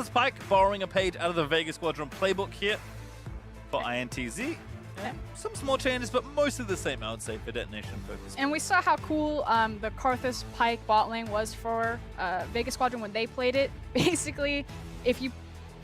Karthus Pike borrowing a page out of the Vegas Squadron playbook here for INTZ. And some small changes, but mostly the same, I would say, for Detonation Focus. And we saw how cool the Karthus Pike bot lane was for Vegas Squadron when they played it. Basically, if you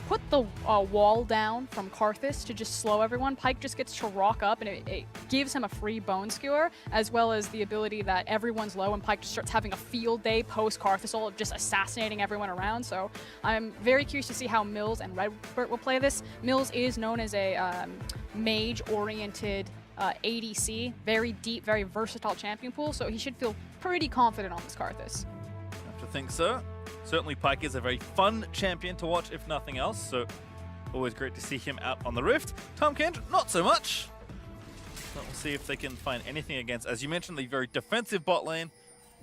put the wall down from Karthus to just slow everyone, Pike just gets to rock up, and it gives him a free bone skewer, as well as the ability that everyone's low, and Pike just starts having a field day post Karthus ult of just assassinating everyone around. So I'm very curious to see how Mills and Redbert will play this. Mills is known as a mage-oriented ADC, very deep, very versatile champion pool, so he should feel pretty confident on this Karthus. I have to think so. Certainly Pike is a very fun champion to watch, if nothing else, so always great to see him out on the Rift. Tahm Kench, not so much. But we'll see if they can find anything against, as you mentioned, the very defensive bot lane.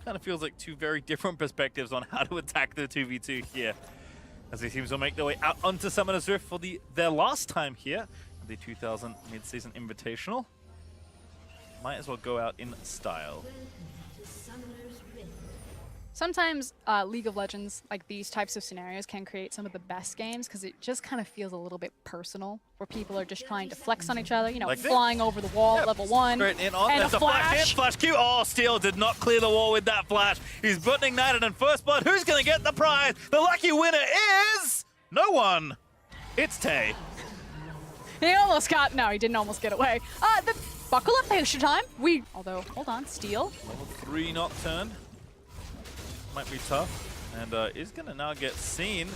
Kind of feels like two very different perspectives on how to attack the 2v2 here, as these teams will make their way out onto Summoner's Rift for their last time here at the 2000 Mid-Season Invitational. Might as well go out in style. Sometimes League of Legends, like these types of scenarios, can create some of the best games because it just kind of feels a little bit personal, where people are just trying to flex on each other, you know, like flying over the wall at level 1. Straight in on. And There's a flash. Flash Q. Oh, Steel did not clear the wall with that flash. He's button ignited and first blood. Who's going to get the prize? The lucky winner is no one. It's Tay. He almost got, no, he didn't almost get away. The buckle up extra time. Although, hold on, Steel. Level 3 Nocturne. Might be tough, and is going to now get seen.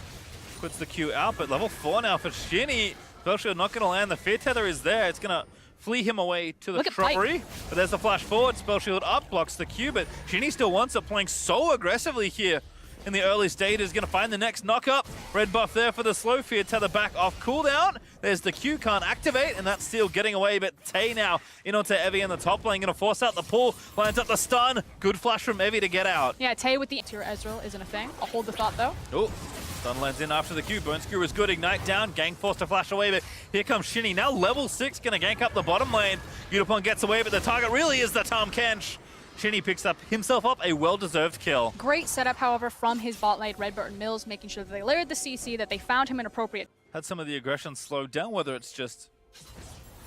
Puts the Q out, but level 4 now for Shinny. Spellshield not going to land. The Fear Tether is there. It's going to flee him away to the shrubbery. But there's the flash forward. Spellshield up, blocks the Q, but Shinny still wants it, playing so aggressively here in the early stages. Going to find the next knock-up. Red buff there for the slow. Fear Tether back off cooldown. There's the Q, can't activate, and that's Steel getting away, but Tay now in onto Evie in the top lane, going to force out the pull, lines up the stun. Good flash from Evie to get out. Yeah, Tay with the anti-hero Ezreal isn't a thing. I'll hold the thought, though. Oh, stun lands in after the Q. Burn Skewer is good, Ignite down, Gang forced to flash away, but here comes Shinny, now level 6, going to gank up the bottom lane. Yutapon gets away, but the target really is the Tahm Kench. Shinny picks himself up a well-deserved kill. Great setup, however, from his bot lane, Redbert and Mills, making sure that they layered the CC, that they found him inappropriate. Had some of the aggression slowed down, whether it's just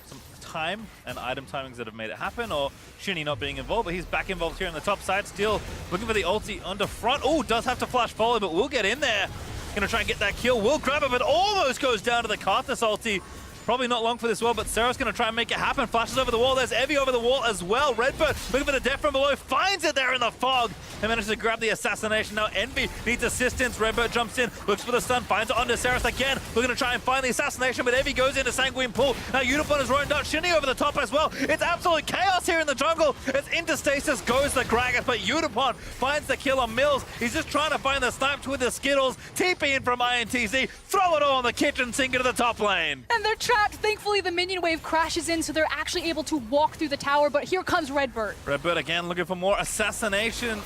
some time and item timings that have made it happen, or Shinny not being involved, but he's back involved here on the top side. Still looking for the ulti under front. Oh, does have to flash forward, but we'll get in there. Gonna try and get that kill. We'll grab it, but almost goes down to the Karthus ulti. Probably not long for this one, but Sarah's going to try and make it happen. Flashes over the wall. There's Evie over the wall as well. Redbird looking for the death from below. Finds it there in the fog. And manages to grab the assassination. Now Envy needs assistance. Redbird jumps in, looks for the stun, finds it onto Saris again. We're going to try and find the assassination, but Evie goes into Sanguine Pool. Now Uniform is rolling down. Shinny over the top as well. It's absolute chaos here in the jungle. As into stasis goes the Gragas, but Unicorn finds the kill on Mills. He's just trying to find the snipes with the Skittles. TP in from INTZ. Throw it all on the kitchen sink into the top lane. And they're trapped. Thankfully, the minion wave crashes in, so they're actually able to walk through the tower, but here comes Redbird. Redbird again looking for more assassination.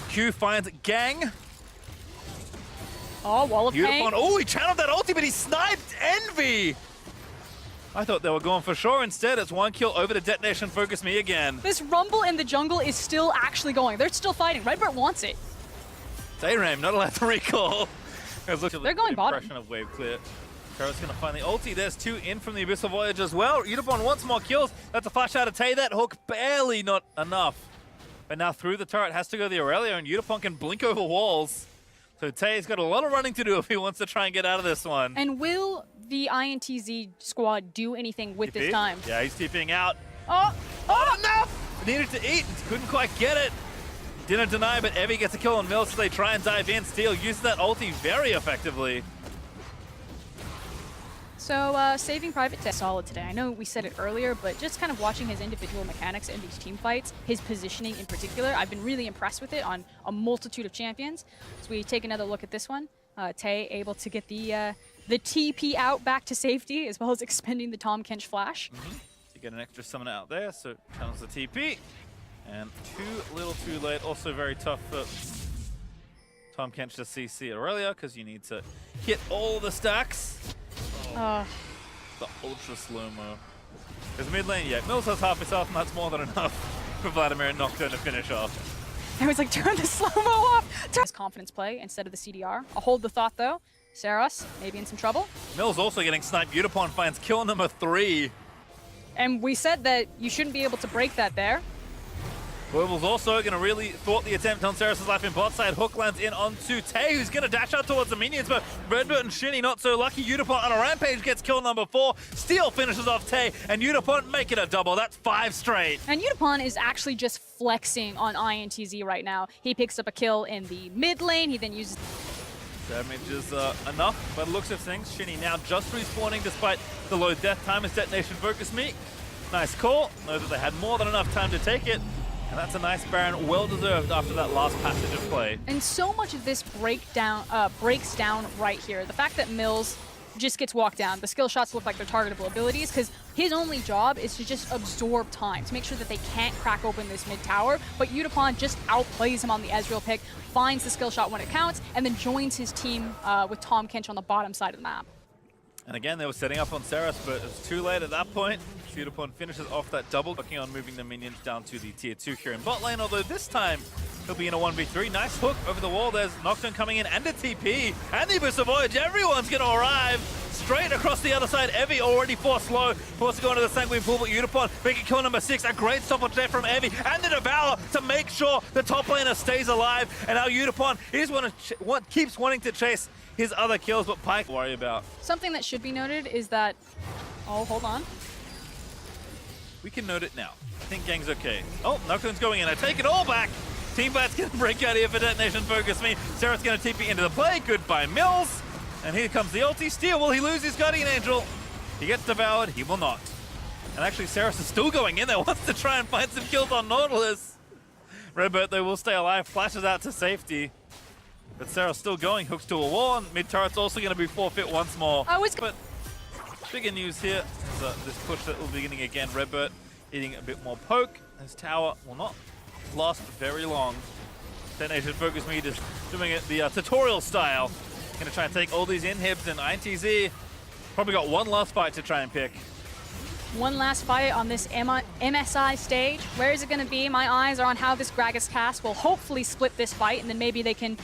Q finds Gang. Oh, wall of pain. Oh, he channeled that ulti, but he sniped Envy. I thought they were going for sure. Instead, it's one kill over to Detonation. FocusMe again. This rumble in the jungle is still actually going. They're still fighting. Redbird wants it. Dayram not allowed to recall. They're going bottom. Impression of wave clear. Kara's going to find the ulti. There's 2 in from the Abyssal Voyage as well. Yutapon wants more kills. That's a flash out of Tay. That hook barely not enough. But now through the turret has to go the Aurelia, and Yutapon can blink over walls. So Tay's got a lot of running to do if he wants to try and get out of this one. And will the INTZ squad do anything with this time? Yeah, he's TPing out. Oh, Enough! Needed to eat. Couldn't quite get it. Didn't deny, but Evie gets a kill on Mills, so they try and dive in. Steel uses that ulti very effectively. So, saving Private Tay solid today. I know we said it earlier, but just kind of watching his individual mechanics in these team fights, his positioning in particular, I've been really impressed with it on a multitude of champions. So we take another look at this one. Tay able to get the TP out back to safety, as well as expending the Tahm Kench flash. You get an extra summon out there, so channels the TP. And too little too late. Also very tough for Tahm Kench to CC Aurelia, because you need to hit all the stacks. The ultra slow-mo. Because mid lane, yeah, Mills has half his health, and that's more than enough for Vladimir and Nocturne to finish off. I was like, turn the slow-mo off! His confidence play instead of the CDR. I'll hold the thought, though. Saros maybe in some trouble. Mills also getting sniped. Udapon finds kill number 3. And we said that you shouldn't be able to break that there. Werewolves also going to really thwart the attempt on Saros' life in bot side. Hook lands in onto Tay, who's going to dash out towards the minions, but Redbird and Shinny not so lucky. Udapon on a rampage gets kill number 4. Steel finishes off Tay, and Udapon make it a double. That's 5 straight. And Udapon is actually just flexing on INTZ right now. He picks up a kill in the mid lane. He then uses... Damage is enough by the looks of things. Shinny now just respawning despite the low death time as Detonation FocusMe. Nice call. Know that they had more than enough time to take it. And that's a nice Baron, well-deserved after that last passage of play. And so much of this breaks down right here. The fact that Mills just gets walked down. The skill shots look like they're targetable abilities because his only job is to just absorb time, to make sure that they can't crack open this mid tower. But Udapon just outplays him on the Ezreal pick, finds the skill shot when it counts, and then joins his team with Tahm Kench on the bottom side of the map. And again, they were setting up on Saros, but it was too late at that point. Udapon finishes off that double, working on moving the minions down to the tier 2 here in bot lane, although this time he'll be in a 1v3. Nice hook over the wall. There's Nocturne coming in and a TP. And the Abyss of Voyage. Everyone's going to arrive straight across the other side. Evie already forced low. Forced to go into the Sanguine Pool, but Udapon making kill number 6. A great stoppage there from Evie and the Devour to make sure the top laner stays alive. And now Udapon is keeps wanting to chase his other kills, but Pyke worry about. Something that should be noted is that... Oh, hold on. We can note it now. I think gang's okay. Oh, Nocturne's going in. I take it all back. Team Fight's going to break out here for Detonation FocusMe. Sarah's going to TP into the play. Goodbye, Mills. And here comes the ulti. Steel, will he lose his Guardian Angel? He gets devoured. He will not. And actually, Saros is still going in there. Wants to try and find some kills on Nautilus. Redbird, though, will stay alive. Flashes out to safety. But Sarah's still going. Hooks to a wall. And mid turret's also going to be forfeit once more. But bigger news here is this push that will be beginning again. Redbird eating a bit more poke. His tower will not last very long. Detonation FocusMe just doing it the tutorial style. Going to try and take all these inhibs, and INTZ probably got one last fight to try and pick. One last fight on this MSI stage. Where is it going to be? My eyes are on how this Gragas cast will hopefully split this fight, and then maybe they can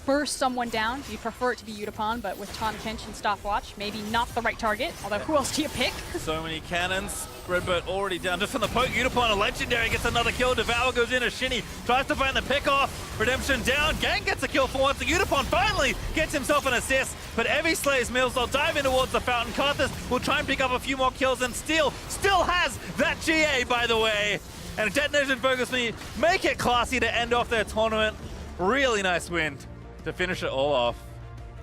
burst someone down. You prefer it to be Udapon, but with Tahm Kench and Stopwatch, maybe not the right target. Although, who else do you pick? So many cannons. Redbird already down just from the poke. Udapon, a legendary, gets another kill. Devour goes in as Shinny tries to find the pick off. Redemption down. Gang gets a kill for once. Udapon finally gets himself an assist, but Evie slays Mills. They'll dive in towards the fountain. Karthus will try and pick up a few more kills, and Steel still has that GA, by the way. And Detonation FocusMe make it classy to end off their tournament. Really nice win to finish it all off.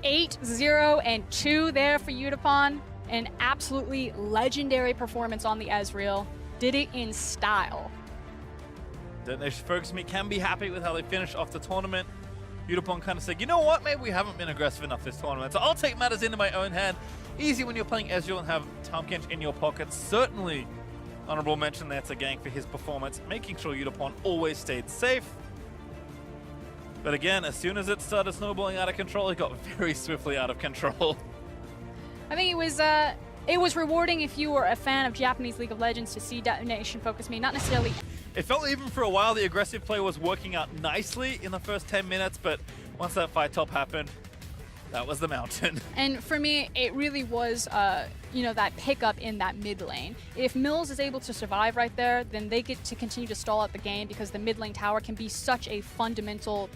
8-0-2 there for Udapon. An absolutely legendary performance on the Ezreal. Did it in style. Detonation FocusMe can be happy with how they finish off the tournament. Udapon kind of said, you know what, maybe we haven't been aggressive enough this tournament, so I'll take matters into my own hand. Easy when you're playing Ezreal and have Tahm Kench in your pocket. Certainly honorable mention there to Gang for his performance, making sure Udapon always stayed safe. But again, as soon as it started snowballing out of control, it got very swiftly out of control. I think it was rewarding if you were a fan of Japanese League of Legends to see Detonation FocusMe, not necessarily. It felt even for a while the aggressive play was working out nicely in the first 10 minutes, but once that fight top happened, that was the mountain. And for me, it really was, you know, that pickup in that mid lane. If Mills is able to survive right there, then they get to continue to stall out the game because the mid lane tower can be such a fundamental